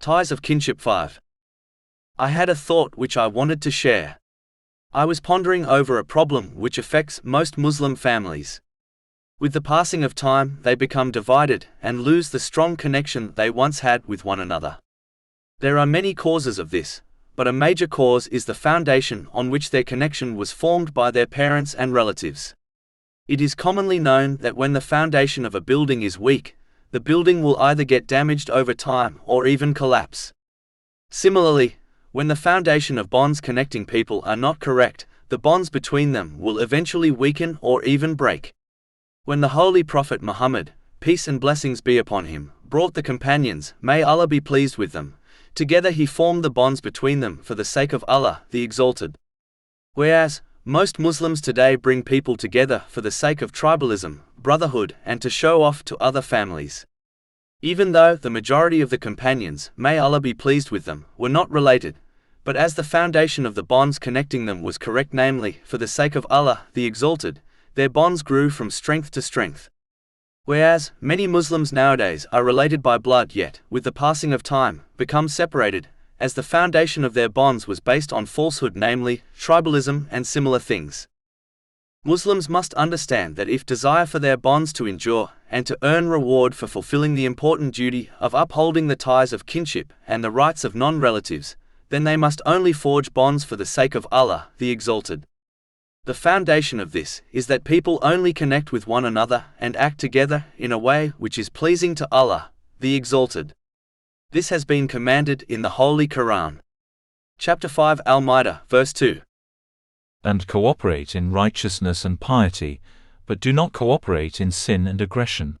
Ties of Kinship 5. I had a thought which I wanted to share. I was pondering over a problem which affects most Muslim families. With the passing of time, they become divided and lose the strong connection they once had with one another. There are many causes of this, but a major cause is the foundation on which their connection was formed by their parents and relatives. It is commonly known that when the foundation of a building is weak, the building will either get damaged over time or even collapse. Similarly, when the foundation of bonds connecting people are not correct, the bonds between them will eventually weaken or even break. When the Holy Prophet Muhammad, peace and blessings be upon him, brought the companions, may Allah be pleased with them, together he formed the bonds between them for the sake of Allah, the Exalted. Whereas, most Muslims today bring people together for the sake of tribalism, brotherhood, and to show off to other families. Even though the majority of the companions, may Allah be pleased with them, were not related, but as the foundation of the bonds connecting them was correct, namely, for the sake of Allah, the Exalted, their bonds grew from strength to strength. Whereas, many Muslims nowadays are related by blood yet, with the passing of time, become separated, as the foundation of their bonds was based on falsehood, namely, tribalism and similar things. Muslims must understand that if desire for their bonds to endure, and to earn reward for fulfilling the important duty of upholding the ties of kinship and the rights of non-relatives, then they must only forge bonds for the sake of Allah, the Exalted. The foundation of this is that people only connect with one another and act together in a way which is pleasing to Allah, the Exalted. This has been commanded in the Holy Quran. Chapter 5 Al-Ma'idah, verse 2. And cooperate in righteousness and piety, but do not cooperate in sin and aggression.